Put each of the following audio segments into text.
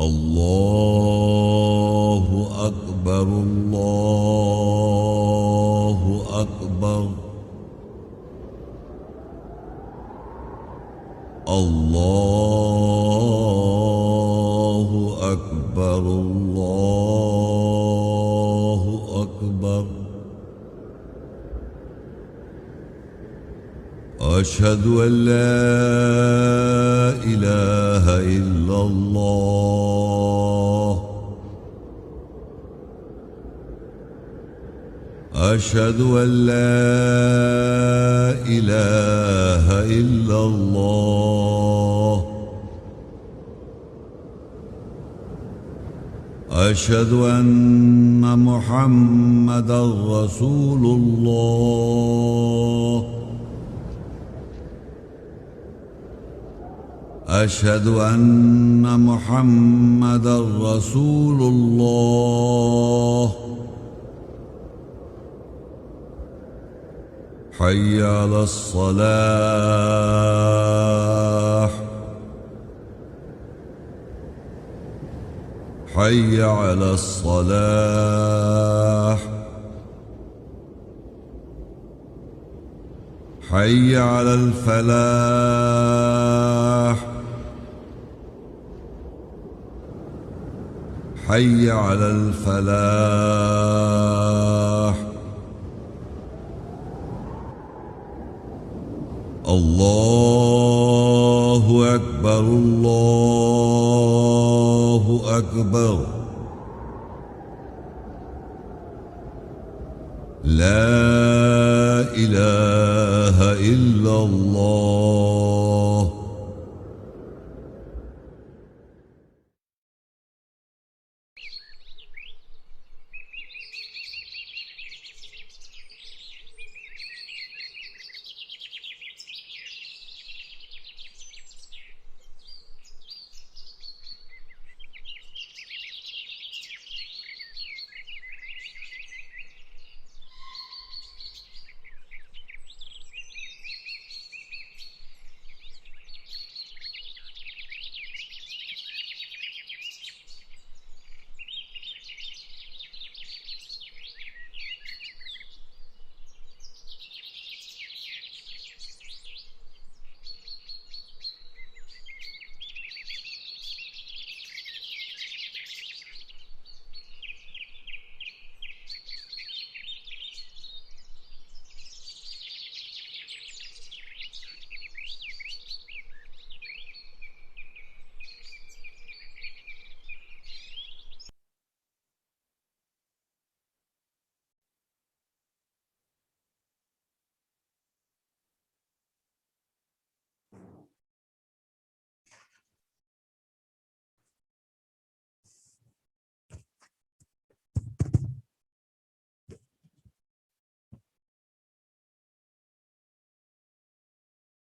الله أكبر الله أكبر الله أكبر الله أكبر أشهد أن لا إله إلا الله أشهد أن لا إله إلا الله أشهد أن محمدا رسول الله أشهد أن محمدا رسول الله حي على الصلاة حي على الصلاة حي على الفلاح حي على الفلاح الله أكبر الله أكبر لا إله إلا الله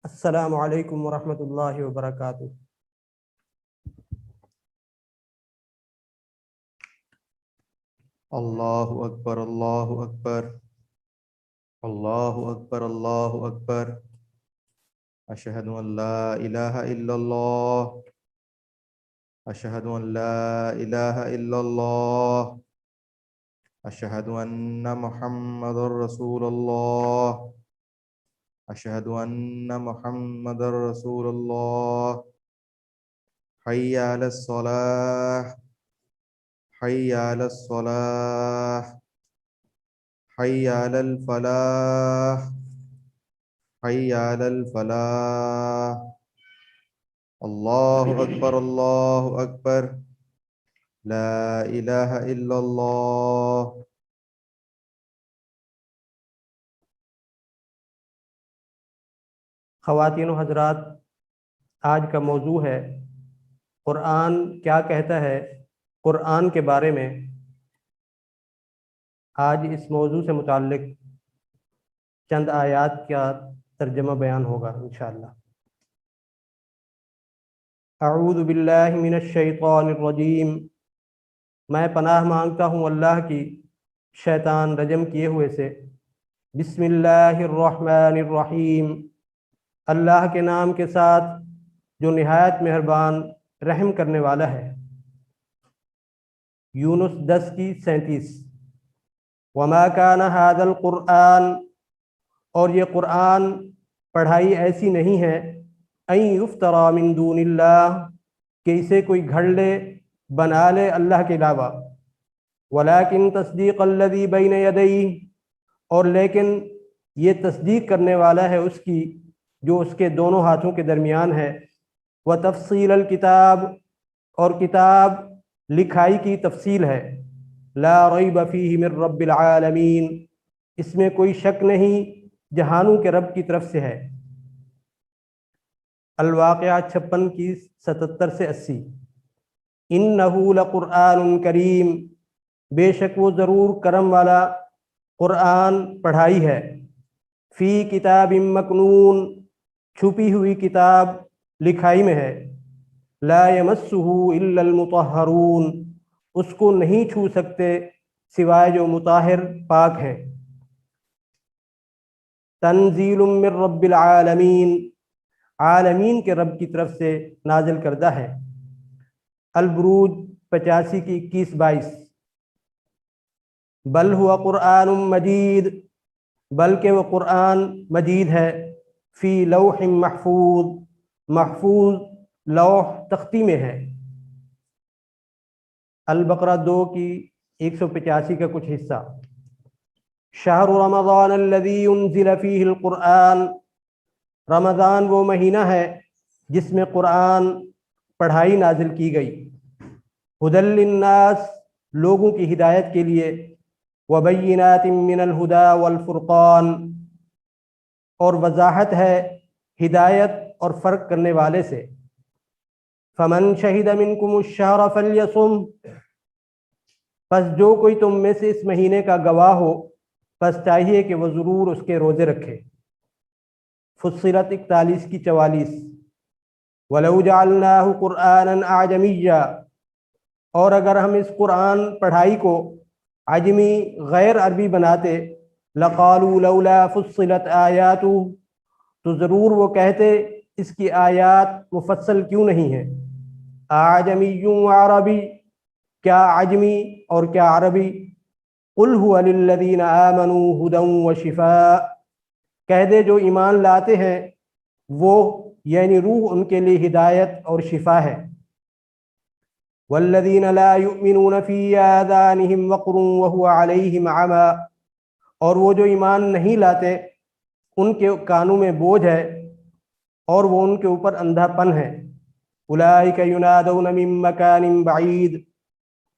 السلام علیکم ورحمۃ اللہ وبرکاتہ۔ اللہ اکبر اللہ اکبر اللہ اکبر اللہ اکبر اشہد ان لا الہ الا اللہ اشہد ان لا الہ الا اللہ اشہد ان محمد رسول اللہ اشہد ان محمد رسول اللہ حی علی الصلاۃ حی علی الصلاۃ حی علی الفلاح حی علی الفلاح اللہ اکبر لا الہ الا اللہ۔ خواتین و حضرات، آج کا موضوع ہے قرآن کیا کہتا ہے قرآن کے بارے میں۔ آج اس موضوع سے متعلق چند آیات کا ترجمہ بیان ہوگا انشاءاللہ۔ اعوذ باللہ من الشیطان الرجیم، میں پناہ مانگتا ہوں اللہ کی شیطان رجم کیے ہوئے سے۔ بسم اللہ الرحمن الرحیم، اللہ کے نام کے ساتھ جو نہایت مہربان رحم کرنے والا ہے۔ یونس 10 کی 37۔ وما کان ھذا القرآن، اور یہ قرآن پڑھائی ایسی نہیں ہے، ان یفترى من دون اللہ، کہ اسے کوئی گھڑ لے بنا لے اللہ کے علاوہ، ولکن تصدیق الذی بین یدیہ، اور لیکن یہ تصدیق کرنے والا ہے اس کی جو اس کے دونوں ہاتھوں کے درمیان ہے، وتفصیل الکتاب، اور کتاب لکھائی کی تفصیل ہے، لا ریب فیہ من رب العالمین، اس میں کوئی شک نہیں جہانوں کے رب کی طرف سے ہے۔ الواقعہ 56 کی 77 سے 80۔ انہ لقرآن کریم، بے شک وہ ضرور کرم والا قرآن پڑھائی ہے، فی کتاب مکنون، چھپی ہوئی کتاب لکھائی میں ہے، لا یمسہ الا المطہرون، اس کو نہیں چھو سکتے سوائے جو مطہر پاک ہیں۔ تنزیل من رب العالمین، عالمین کے رب کی طرف سے نازل کردہ ہے۔ البروج 85 کی 21-22۔ بل ہوا قرآن مجید، بلکہ وہ قرآن مجید ہے، فی لوح محفوظ، محفوظ لوح تختی میں ہے۔ البقرہ 2 کی 185 کا کچھ حصہ۔ شہر رمضان الذی انزل فیہ القرآن، رمضان وہ مہینہ ہے جس میں قرآن پڑھائی نازل کی گئی، ھدی للناس، لوگوں کی ہدایت کے لیے، وبینات من الہدی والفرقان، اور وضاحت ہے ہدایت اور فرق کرنے والے سے۔ فمن شہد منکم الشہر فلیصم، پس جو کوئی تم میں سے اس مہینے کا گواہ ہو پس چاہیے کہ وہ ضرور اس کے روزے رکھے۔ فصلت 41 کی 44۔ وَلَوْ جَعَلْنَاهُ قُرْآنًا أَعْجَمِيًّا، اور اگر ہم اس قرآن پڑھائی کو عجمی غیر عربی بناتے، لَقَالُوا لَوْلَا فُصِّلَتْ آيَاتُهُ، تو ضرور وہ کہتے اس کی آیات مفصل کیوں نہیں ہیں۔ أَعْجَمِيٌّ وَعَرَبِيٌّ، کیا عجمی اور کیا عربی۔ قُلْ هُوَ لِلَّذِينَ آمَنُوا هُدًى وَشِفَاءً، کہہ دے جو ایمان لاتے ہیں وہ یعنی روح ان کے لیے ہدایت اور شفا ہے۔ وَالَّذِينَ لَا يُؤْمِنُونَ فِي آذَانِهِمْ وَقْرٌ وَهُوَ عَلَيْهِمْ عَمًى، اور وہ جو ایمان نہیں لاتے ان کے کانوں میں بوجھ ہے اور وہ ان کے اوپر اندھا پن ہے۔ أُولَئِكَ يُنَادَوْنَ مِن مَّكَانٍ بَعِيدٍ،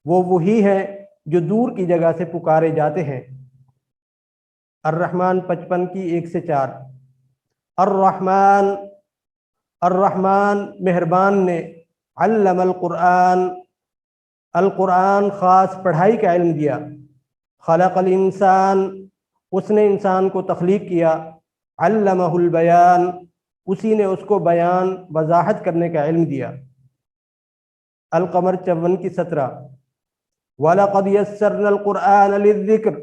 وہ وہی ہیں جو دور کی جگہ سے پکارے جاتے ہیں۔ الرحمن 55 کی 1 سے 4۔ الرحمن، الرحمن مہربان نے، علم القرآن، القرآن خاص پڑھائی کا علم دیا، خلق الانسان، اس نے انسان کو تخلیق کیا، علمہ البیان، اسی نے اس کو بیان وضاحت کرنے کا علم دیا۔ القمر 54 کی 17۔ وَلَقَدْ يَسَّرْنَا الْقُرْآنَ لِلذِّكْرِ،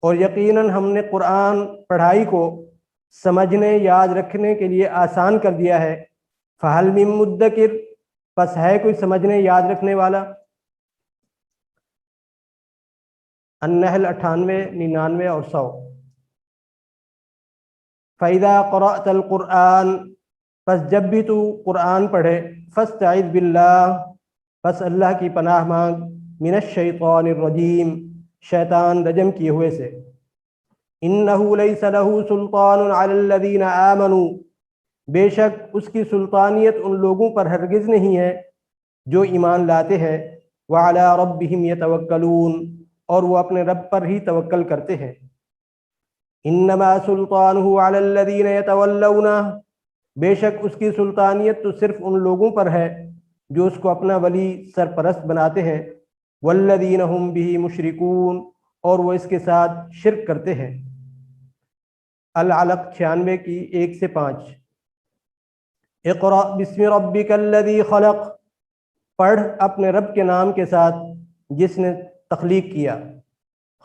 اور یقیناً ہم نے قرآن پڑھائی کو سمجھنے یاد رکھنے کے لیے آسان کر دیا ہے۔ فَهَلْ مِن مُدَّكِرٍ، پس ہے کوئی سمجھنے یاد رکھنے والا۔ النحل 98، 99 اور 100۔ فَإِذَا قَرَأْتَ الْقُرْآنَ، پس جب بھی تو قرآن پڑھے، فَاسْتَعِذْ بِاللَّهِ، پس اللہ کی پناہ مانگ، من الشیطان الرجیم، شیطان رجم کیے ہوئے سے۔ انہ لیس لہ سلطان علی الذین آمنوا، بے شک اس کی سلطانیت ان لوگوں پر ہرگز نہیں ہے جو ایمان لاتے ہیں، وعلی ربہم یتوکلون، اور وہ اپنے رب پر ہی توکل کرتے ہیں۔ انما سلطانہ علی الذین یتولونہ، بے شک اس کی سلطانیت تو صرف ان لوگوں پر ہے جو اس کو اپنا ولی سرپرست بناتے ہیں، والذین ہم بہ مشرکون، اور وہ اس کے ساتھ شرک کرتے ہیں۔ العلق 96 کی 1 سے 5۔ اقرأ بسم ربک الذی خلق، پڑھ اپنے رب کے نام کے ساتھ جس نے تخلیق کیا۔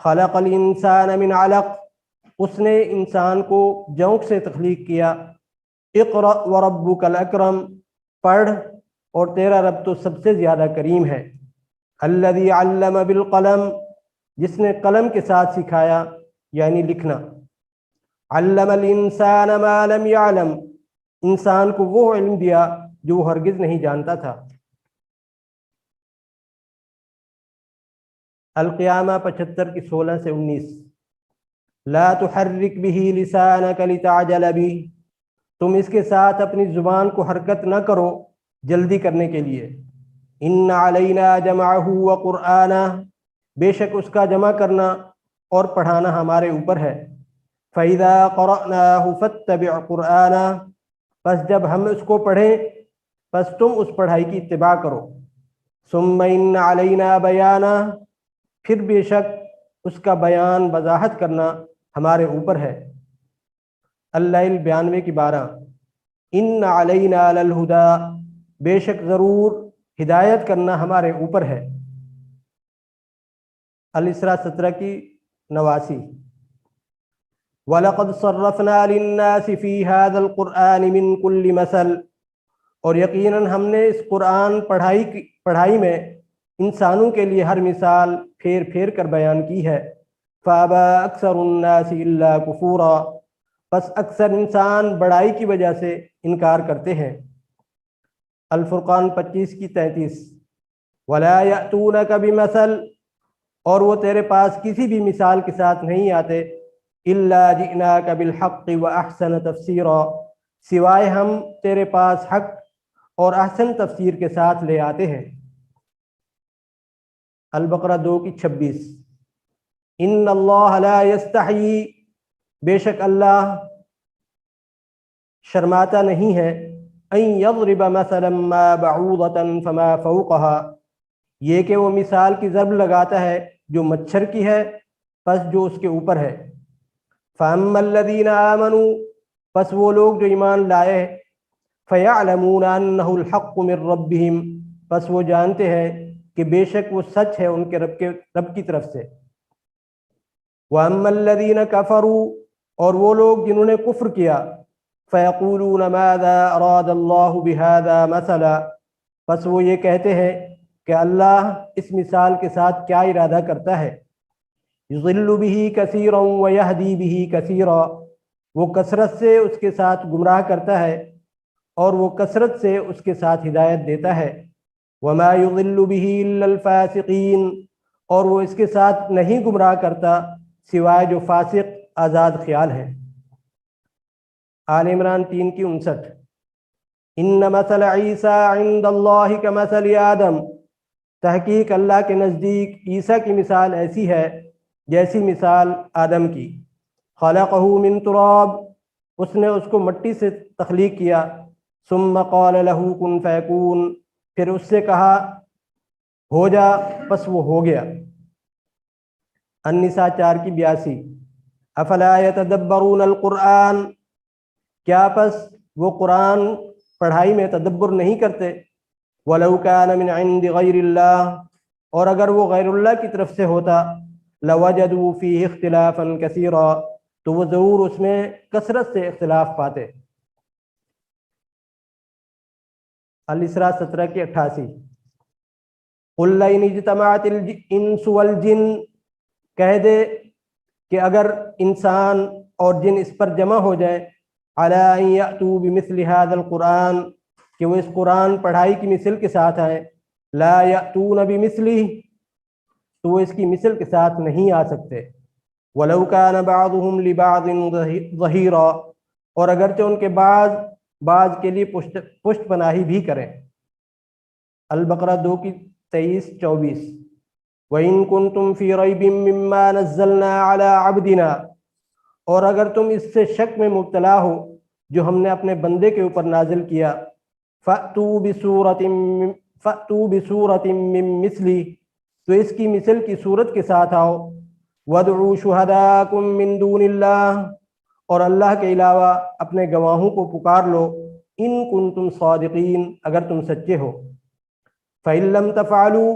خلق الانسان من علق، اس نے انسان کو جونک سے تخلیق کیا۔ اقرأ وربک الاکرم، پڑھ اور تیرا رب تو سب سے زیادہ کریم ہے۔ الذی علم بالقلم، جس نے قلم کے ساتھ سکھایا یعنی لکھنا. علم الانسان ما لم يعلم، انسان کو وہ علم دیا جو وہ ہرگز نہیں جانتا تھا. القیامہ 75 کی 16 سے 19. لا تحرک به لسانک لتعجل به، تم اس کے ساتھ اپنی زبان کو حرکت نہ کرو جلدی کرنے کے لیے. ان علینا جمعہ وقرآنہ، بے شک اس کا جمع کرنا اور پڑھانا ہمارے اوپر ہے. فَإِذَا قَرَأْنَاهُ فَاتَّبِعْ قُرْآنَهُ، پس جب ہم اس کو پڑھیں پس تم اس پڑھائی کی اتباع کرو. ثُمَّ إِنَّ عَلَيْنَا بَيَانَهُ، پھر بے شک اس کا بیان وضاحت کرنا ہمارے اوپر ہے. اللیل 92 کی 12. ان علینا للہدی، بے شک ضرور ہدایت کرنا ہمارے اوپر ہے. الاسراء 17 کی 89. وَلَقَدْ صَرَّفْنَا لِلنَّاسِ فِي هَذَا الْقُرْآنِ مِنْ كُلِّ مَثَلٍ، اور یقیناً ہم نے اس قرآن پڑھائی میں انسانوں کے لیے ہر مثال پھیر پھیر کر بیان کی ہے. فَأَبَى أَكْثَرُ النَّاسِ إِلَّا كُفُورًا، پس اکثر انسان بڑائی کی وجہ سے انکار کرتے ہیں. الفرقان 25 کی 33. وَلَا يَأْتُونَكَ بِمَثَلٍ، اور وہ تیرے پاس کسی بھی مثال کے ساتھ نہیں آتے. إِلَّا جِئْنَاكَ بِالْحَقِّ وَأَحْسَنَ تَفْسِيرًا، سوائے ہم تیرے پاس حق اور احسن تفسیر کے ساتھ لے آتے ہیں. البقرہ 2 کی 26. ان اللہ لا یستحیی، بے شک اللہ شرماتا نہیں ہے. ان یضرب مثلا ما بعوضۃ فما فوقها، یہ کہ وہ مثال کی ضرب لگاتا ہے جو مچھر کی ہے پس جو اس کے اوپر ہے. فاما الذین آمنوا، پس وہ لوگ جو ایمان لائے. فیعلمون انہ الحق من ربہم، پس وہ جانتے ہیں کہ بے شک وہ سچ ہے ان کے رب کی طرف سے. وَأَمَّا الَّذِينَ كَفَرُوا، اور وہ لوگ جنہوں نے کفر کیا. فَيَقُولُونَ مَاذَا أَرَادَ اللَّهُ بِهَذَا مَثَلًا، پس وہ یہ کہتے ہیں کہ اللہ اس مثال کے ساتھ کیا ارادہ کرتا ہے. يُضِلُّ بِهِ كَثِيرًا وَيَهْدِي بِهِ كَثِيرًا، وہ کثرت سے اس کے ساتھ گمراہ کرتا ہے اور وہ کثرت سے اس کے ساتھ ہدایت دیتا ہے. وَمَا يُضِلُّ بِهِ إِلَّا الْفَاسِقِينَ، اور وہ اس کے ساتھ نہیں گمراہ کرتا سوائے جو فاسق آزاد خیال ہیں. آل عمران 3 کی 59. ان مثل عیسیٰ عند اللہ کمثل آدم، تحقیق اللہ کے نزدیک عیسیٰ کی مثال ایسی ہے جیسی مثال آدم کی. خلقہ من تراب، اس نے اس کو مٹی سے تخلیق کیا. ثم قال له کن فیکون، پھر اس سے کہا ہو جا پس وہ ہو گیا. النساء 4 کی 82. افلا یتدبرون القرآن، کیا پس وہ قرآن پڑھائی میں تدبر نہیں کرتے. ولو کان من عند غیر اللہ، اور اگر وہ غیر اللہ کی طرف سے ہوتا. لوجدوا فیہ اختلافا کثیرا، تو وہ ضرور اس میں کثرت سے اختلاف پاتے. الاسراء 17 کی 88. قل لئن اجتمعت الانس والجن، کہہ دے کہ اگر انسان اور جن اس پر جمع ہو جائیں. علی ان یأتوا بمثل هذا القرآن، کہ وہ اس قرآن پڑھائی کی مثل کے ساتھ آئیں. لا یأتون بمثلہ، تو وہ اس کی مثل کے ساتھ نہیں آ سکتے. ولو کان بعضهم لبعض ظہیرا، اور اگرچہ ان کے بعض کے لیے پشت پناہی بھی کریں. البقرہ 2 کی 23-24. وَإِن كُنتُمْ فِي رَيْبٍ مِّمَّا نَزَّلْنَا عَلَىٰ عَبْدِنَا، اور اگر تم اس سے شک میں مبتلا ہو جو ہم نے اپنے بندے کے اوپر نازل کیا. فَأْتُوا بِسُورَةٍ مِّن مِّثْلِهِ، تو اس کی مثل کی صورت کے ساتھ آؤ. وَادْعُوا شُهَدَاءَكُم مِّن دُونِ اللَّهِ، اور اللہ کے علاوہ اپنے گواہوں کو پکار لو. ان کنتم صادقین، اگر تم سچے ہو. فَإِن لَّمْ تَفْعَلُوا،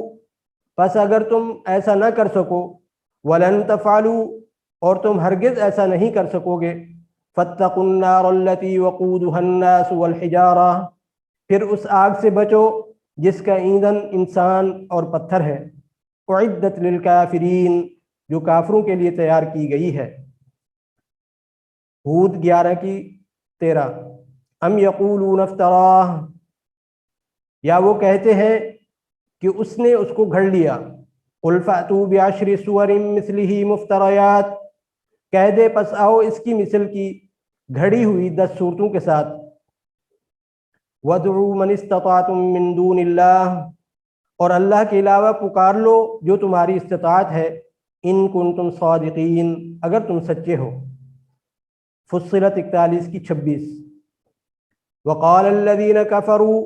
پس اگر تم ایسا نہ کر سکو. وَلَن تَفْعَلُوا، اور تم ہرگز ایسا نہیں کر سکو گے. فَاتَّقُوا النَّارَ الَّتِي وَقُودُهَا النَّاسُ وَالْحِجَارَةُ، پھر اس آگ سے بچو جس کا ایندھن انسان اور پتھر ہے، اعدت للکافرین جو کافروں کے لیے تیار کی گئی ہے۔ ہود 11 کی 13۔ ام یقولون افتراہ، یا وہ کہتے ہیں کہ اس نے اس کو گھڑ لیا۔ قل فأتوا بعشر سور مثلہ مفتریات، کہہ دے پس آؤ اس کی مثل کی گھڑی ہوئی 10 صورتوں کے ساتھ۔ وَادْعُوا مَنِ اسْتَطَعْتُم مِّن دُونِ اللَّهِ، اور اللہ کے علاوہ پکار لو جو تمہاری استطاعت ہے، ان کنتم صادقین، اگر تم سچے ہو۔ فصلت 41 کی 26۔ وقال الذین کفروا،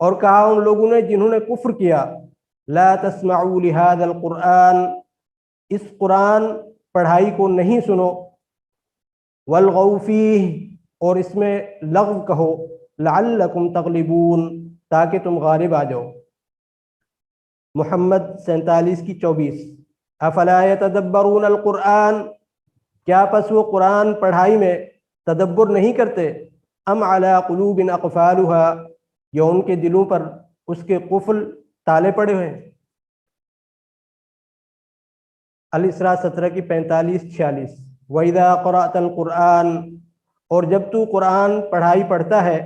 اور کہا ان لوگوں نے جنہوں نے کفر کیا، لا تسمعوا لهذا القرآن، اس قرآن پڑھائی کو نہیں سنو، والغوا فیہ، اور اس میں لغو کہو، لعلکم تغلبون، تاکہ تم غالب آ جاؤ۔ محمد 47 کی 24۔ افلا یتدبرون القرآن، کیا پس وہ قرآن پڑھائی میں تدبر نہیں کرتے؟ ام علی قلوب اقفالها، یا ان کے دلوں پر اس کے قفل تالے پڑے ہوئے ہیں۔ الاسراء 17 کی 45-46۔ وَإِذَا قَرَأْتَ الْقُرْآنَ، اور جب تو قرآن پڑھائی پڑھتا ہے،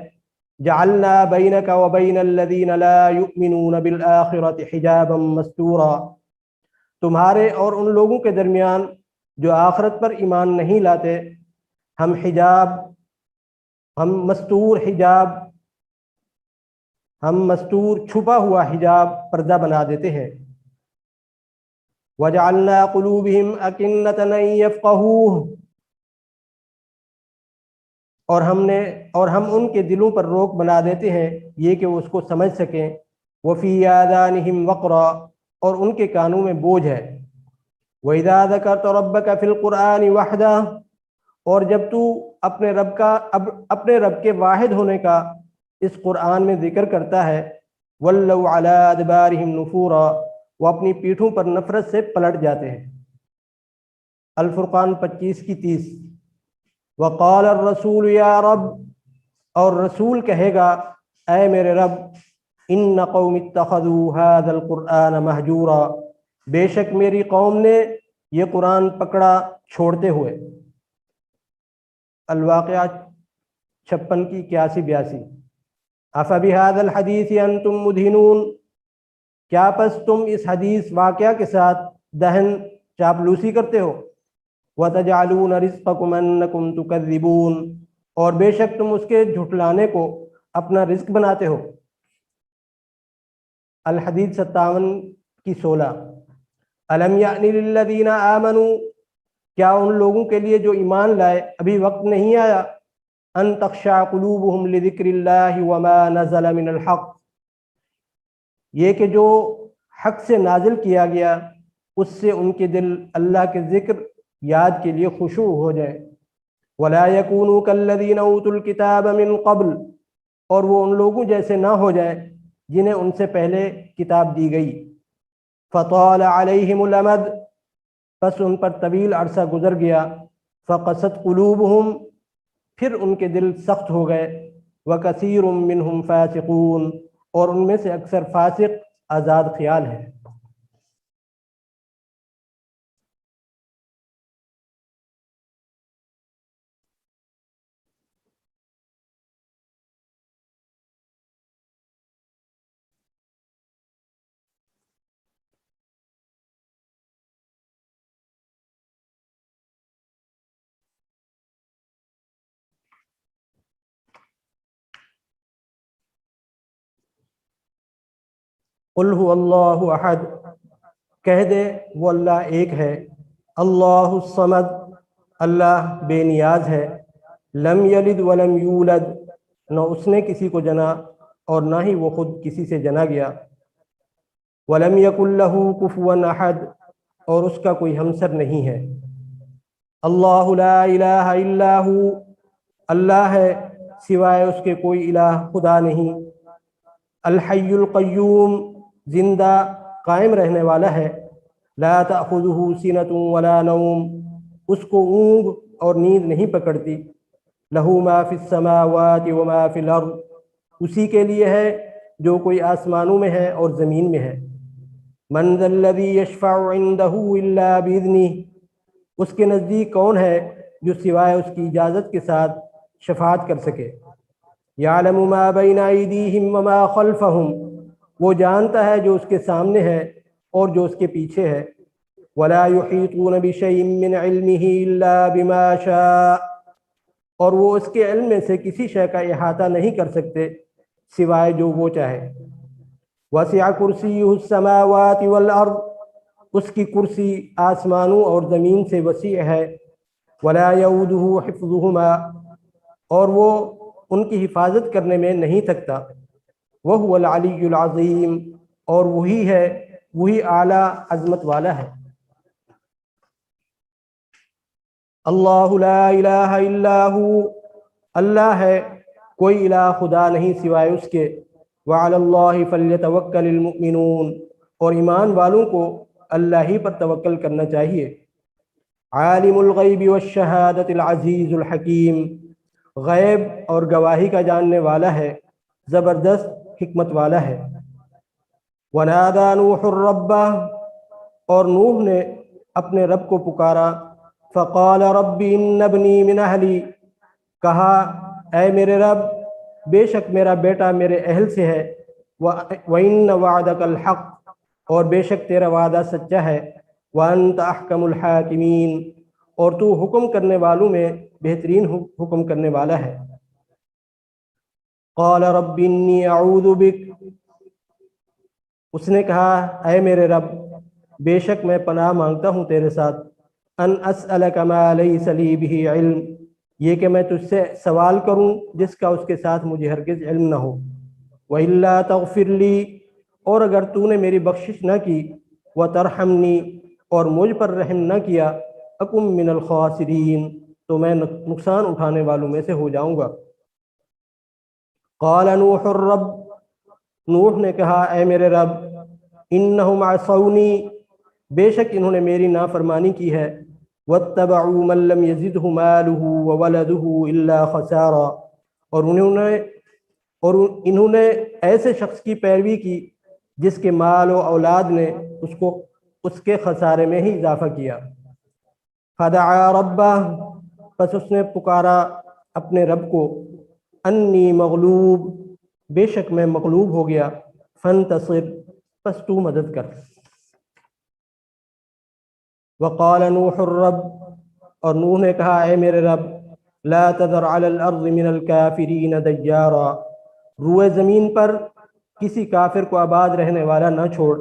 جعلنا بینک وبین الذین لا یؤمنون بالآخرة حجابا مستورا، تمہارے اور ان لوگوں کے درمیان جو آخرت پر ایمان نہیں لاتے ہم مستور چھپا ہوا حجاب پردہ بنا دیتے ہیں۔ وجعلنا قلوبہم اکنۃ ان یفقہوہ، اور ہم ان کے دلوں پر روک بنا دیتے ہیں یہ کہ وہ اس کو سمجھ سکیں۔ وفی آذانہم وقرا، اور ان کے کانوں میں بوجھ ہے۔ وَإِذَا ذَكَرْتَ رَبَّكَ فِي الْقُرْآنِ وَحْدَهُ، اور جب تو اپنے رب کے واحد ہونے کا اس قرآن میں ذکر کرتا ہے، وَلَّوْا عَلَىٰ أَدْبَارِهِمْ نُفُورًا، وہ اپنی پیٹھوں پر نفرت سے پلٹ جاتے ہیں۔ الفرقان 25 کی 30۔ وَقَالَ الرَّسُولُ يَا رَبِّ، اور رسول کہے گا اے میرے رب، إِنَّ قَوْمِ اتَّخَذُوا هَذَا الْقُرْآنَ مَهْجُورًا، بے شک میری قوم نے یہ قرآن پکڑا چھوڑتے ہوئے۔ الواقعات 56 کی 81-82۔ افبہذا الحدیث انتم مدہنون، کیا پس تم اس حدیث واقعہ کے ساتھ دہن چاپلوسی کرتے ہو؟ وتجعلون رزقکم انکم تکذبون، اور بے شک تم اس کے جھٹلانے کو اپنا رزق بناتے ہو۔ الحدیث 57 کی 16۔ الم یأن للذین آمنوا، کیا ان لوگوں کے لیے جو ایمان لائے ابھی وقت نہیں آیا، ان تخشع قلوبہم لذکر اللہ وما نزل من الحق، یہ کہ جو حق سے نازل کیا گیا اس سے ان کے دل اللہ کے ذکر یاد کے لیے خشوع ہو جائے۔ ولا یکونوا کالذین اوتوا الکتاب من قبل، اور وہ ان لوگوں جیسے نہ ہو جائیں جنہیں ان سے پہلے کتاب دی گئی۔ فطال علیہم الامد، پس ان پر طویل عرصہ گزر گیا۔ فقست قلوبہم، پھر ان کے دل سخت ہو گئے۔ وکثیر منہم فاسقون، اور ان میں سے اکثر فاسق آزاد خیال ہے۔ قل هو اللہ احد، کہہ دے وہ اللہ ایک ہے۔ اللہ الصمد، اللہ بے نیاز ہے۔ لم یلد ولم یولد، نہ اس نے کسی کو جنا اور نہ ہی وہ خود کسی سے جنا گیا۔ ولم یکن لہ کفوا احد، اور اس کا کوئی ہمسر نہیں ہے۔ اللہ لا الہ الا ہو، اللہ ہے سوائے اس کے کوئی الہ خدا نہیں۔ الحی القیوم، زندہ قائم رہنے والا ہے۔ لا تأخذہ سنۃ ولا نوم، اس کو اونگ اور نیند نہیں پکڑتی۔ لہ ما فی السماوات وما فی الارض، اسی کے لیے ہے جو کوئی آسمانوں میں ہے اور زمین میں ہے۔ من ذا الذی یشفع عنده الا باذنہ، اس کے نزدیک کون ہے جو سوائے اس کی اجازت کے ساتھ شفاعت کر سکے۔ یعلم ما بین ایدیہم وما خلفہم، وہ جانتا ہے جو اس کے سامنے ہے اور جو اس کے پیچھے ہے۔ ولا یحیطون بشیء من علمہ الا بما شاء، اور وہ اس کے علم میں سے کسی شے کا احاطہ نہیں کر سکتے سوائے جو وہ چاہے۔ وسع کرسیہ السماوات والارض، اس کی کرسی آسمانوں اور زمین سے وسیع ہے۔ ولا یؤودہ حفظہما، اور وہ ان کی حفاظت کرنے میں نہیں تھکتا۔ وہو العلی العظیم، اور وہی اعلیٰ عظمت والا ہے۔ اللہ لا الہ الا ہو، اللہ ہے، کوئی الہ خدا نہیں سوائے اس کے۔ وعلی اللہ فلیتوکل المؤمنون، اور ایمان والوں کو اللہ ہی پر توکل کرنا چاہیے۔ عالم الغیب والشہادۃ العزیز الحکیم، غیب اور گواہی کا جاننے والا ہے، زبردست حکمت والا ہے۔ ونادى نوح ربہ، اور نوح نے اپنے رب کو پکارا۔ فقال رب ان ابنی من اہلی، کہا اے میرے رب بے شک میرا بیٹا میرے اہل سے ہے۔ وَإِنَّ وَعْدَكَ الْحَقُّ، اور بے شک تیرا وعدہ سچا ہے۔ وَأَنْتَ أَحْكَمُ الْحَاكِمِينَ، اور تو حکم کرنے والوں میں بہترین حکم کرنے والا ہے۔ قال رب انی اعوذ بک، اس نے کہا اے میرے رب بے شک میں پناہ مانگتا ہوں تیرے ساتھ، ان اسألک ما لیس لی بہ علم، یہ کہ میں تجھ سے سوال کروں جس کا اس کے ساتھ مجھے ہرگز علم نہ ہو۔ وَإِلَّا تَغْفِرْ لِي، اور اگر تو نے میری بخشش نہ کی، وَتَرْحَمْنِي، اور مجھ پر رحم نہ کیا، أَكُن مِّنَ الْخَاسِرِينَ، تو میں نقصان اٹھانے والوں میں سے ہو جاؤں گا۔ قال نوح الرب، نوح نے کہا اے میرے رب انہم عصونی، بے شک انہوں نے میری نافرمانی کی ہے۔ واتبعوا من لم يزده ماله وولده الا خسارا، اور انہوں نے ایسے شخص کی پیروی کی جس کے مال و اولاد نے اس کے خسارے میں ہی اضافہ کیا۔ فدعا ربہ، پس اس نے پکارا اپنے رب کو۔ انی مغلوب، بے شک میں مغلوب ہو گیا۔ فانتصر، پس تو مدد کر۔ وقال نوح الرب، اور نوح نے کہا اے میرے رب لا تذر علی الارض من الکافرین دیارا، روئے زمین پر کسی کافر کو آباد رہنے والا نہ چھوڑ۔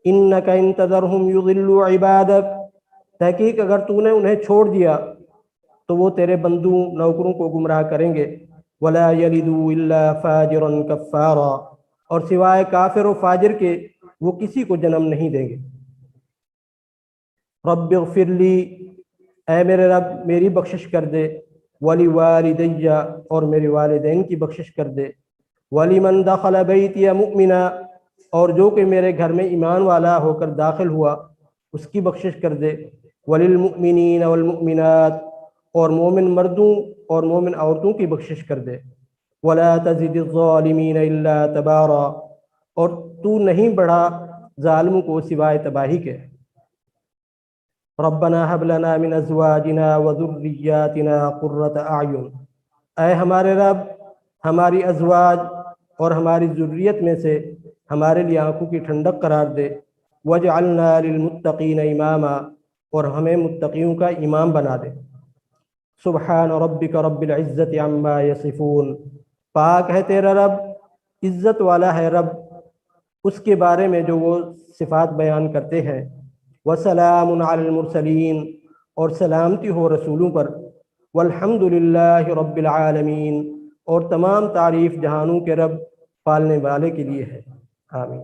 انک ان تذرہم یضلوا عبادک، تحقیق اگر تو نے انہیں چھوڑ دیا تو وہ تیرے بندوں نوکروں کو گمراہ کریں گے۔ ولا یلدوا الا فاجرا کفارا، اور سوائے کافر و فاجر کے وہ کسی کو جنم نہیں دیں گے۔ رب اغفر لی، اے میرے رب میری بخشش کر دے۔ ولوالدی، اور میرے والدین کی بخشش کر دے۔ ولمن دخل بیتی مؤمنا، اور جو کہ میرے گھر میں ایمان والا ہو کر داخل ہوا اس کی بخشش کر دے۔ وللمؤمنین والمؤمنات، اور مومن مردوں اور مومن عورتوں کی بخشش کر دے۔ ولا تزد الظالمین الا تبارا، اور تو نہیں بڑھا ظالموں کو سوائے تباہی کے۔ ربنا هب لنا من ازواجنا وذرياتنا قرة اعین، اے ہمارے رب ہماری ازواج اور ہماری ذریت میں سے ہمارے لیے آنکھوں کی ٹھنڈک قرار دے۔ وجعلنا للمتقین اماما، اور ہمیں متقیوں کا امام بنا دے۔ سبحان ربک رب العزت عما یصفون، پاک ہے تیرا رب، عزت والا ہے رب اس کے بارے میں جو وہ صفات بیان کرتے ہیں۔ وسلام علی المرسلین، اور سلامتی ہو رسولوں پر۔ والحمد للہ رب العالمین، اور تمام تعریف جہانوں کے رب پالنے والے کے لیے ہے۔ آمین۔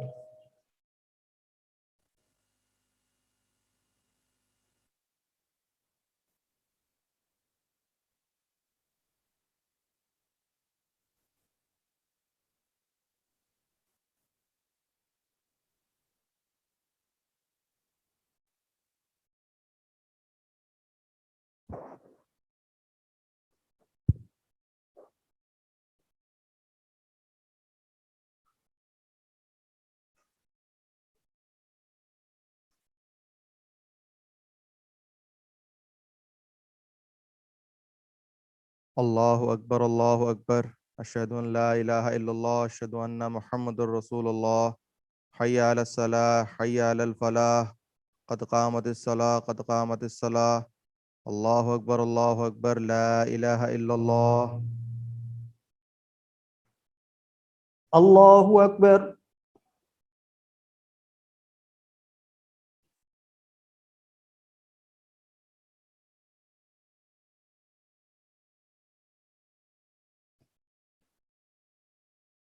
اللہ اکبر اللہ اکبر، اشہد ان لا الہ الا اللہ، اشہد ان محمد الرسول اللہ، حی علی الصلاح، حی علی الفلاح، قد قامت الصلاح، قد قامت الصلاح، اللہ اکبر، لا الہ الا اللہ۔ اللہ اکبر۔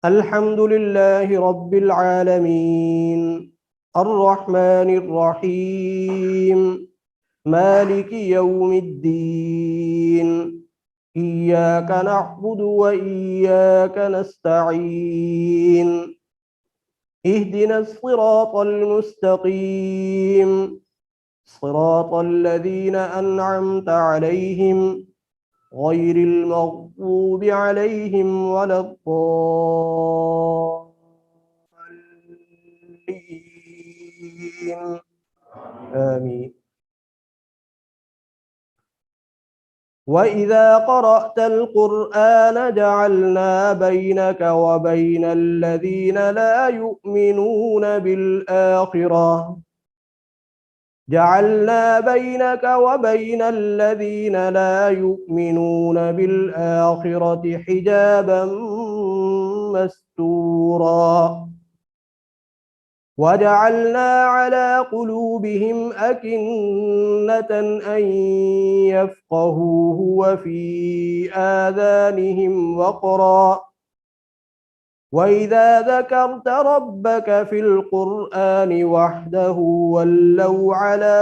الحمد للہ رب العالمین، الرحمن الرحیم، مالک یوم الدین، ایاک نعبد و ایاک نستعین، اہدنا الصراط المستقیم، صراط الذین انعمت علیہم غیر المغضوب علیہم ولا الضالین، آمین۔ وَإِذَا قَرَأْتَ الْقُرْآنَ جَعَلْنَا بَيْنَكَ وَبَيْنَ الَّذِينَ لَا يُؤْمِنُونَ بِالْآخِرَةِ جعلنا بينك وبين الذين لا يؤمنون بالآخرة حجابا مستورا وجعلنا على قلوبهم أكنة أن يفقهوه وفي آذانهم وقرا وإذا ذكرت ربك في القرآن وحده ولوا على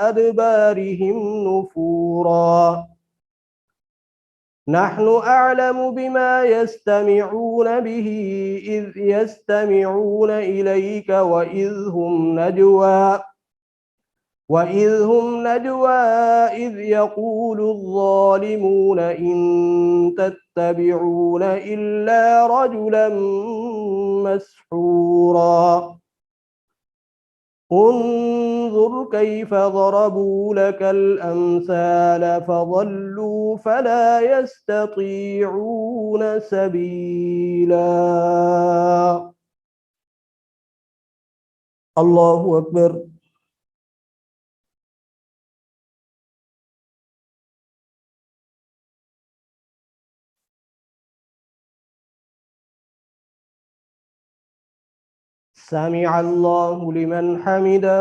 أدبارهم نفورا نحن أعلم بما يستمعون به إذ يستمعون إليك وإذ هم نجوى إذ يقول الظالمون إن تتبعون إلا رجلا مسحورا انظر كيف ضربوا لك الأمثال فضلوا فلا يستطيعون سبيلا۔ اللہ اکبر۔ سمع اللہ لمن حمدہ۔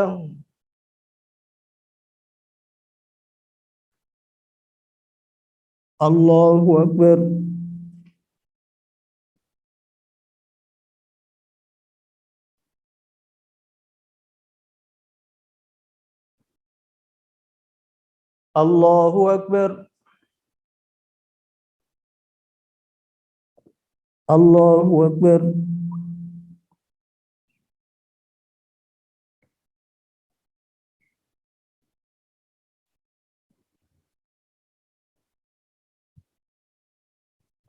اللہ اکبر۔ اللہ اکبر۔ اللہ اکبر۔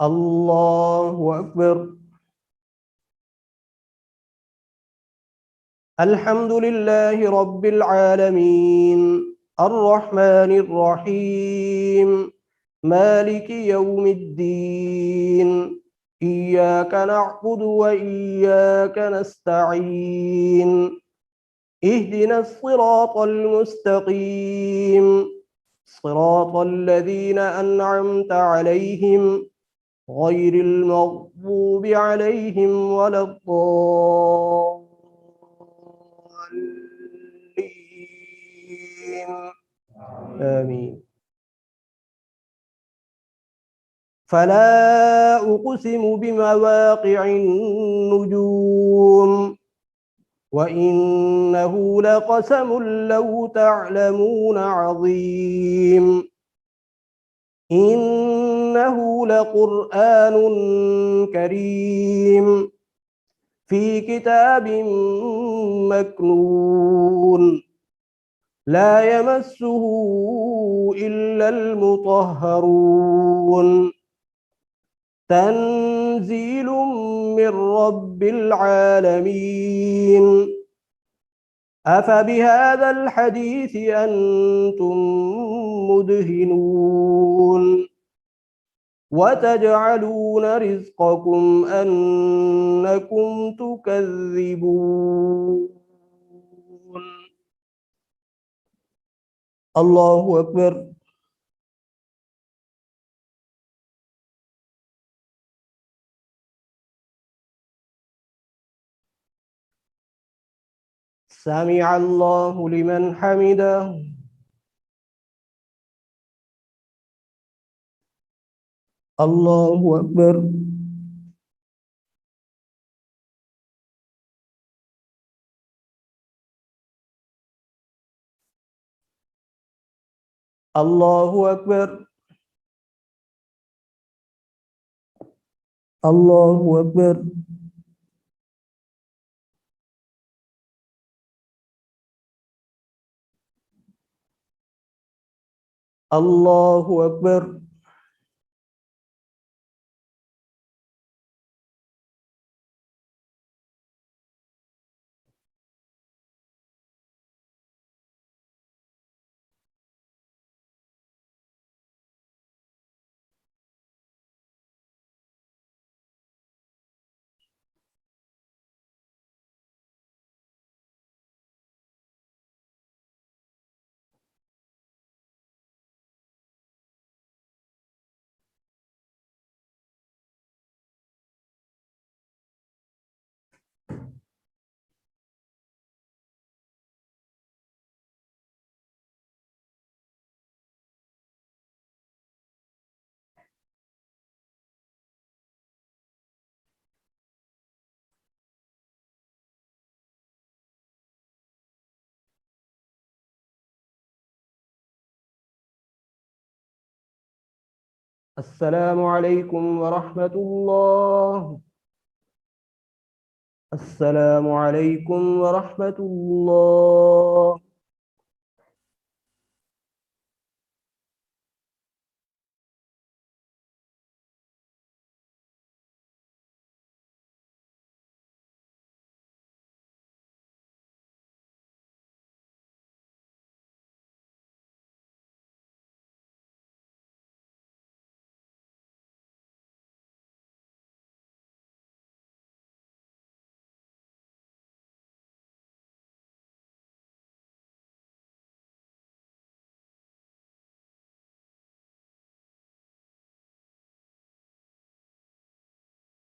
اللہ اکبر۔ الحمد للہ رب العالمین، الرحمن الرحیم، مالک یوم الدین، ایاک نعبد و ایاک نستعین، اہدنا الصراط المستقیم، صراط الذین انعمت علیہم غیر المغضوب علیہم ولا الضالین، آمین۔ فلا أقسم بمواقع النجوم وإنه لقسم لو تعلمون عظيم إنه لقرآن كريم في كتاب مكنون لا يمسه إلا المطهرون تنزيل من رب العالمين أفبهذا الحديث أنتم مدهنون وتجعلون رزقكم أنكم تكذبون. الله أكبر. سمع الله لمن حمده. الله أكبر. الله أكبر. الله أكبر. الله أكبر. السلام عليكم ورحمة الله. السلام عليكم ورحمة الله.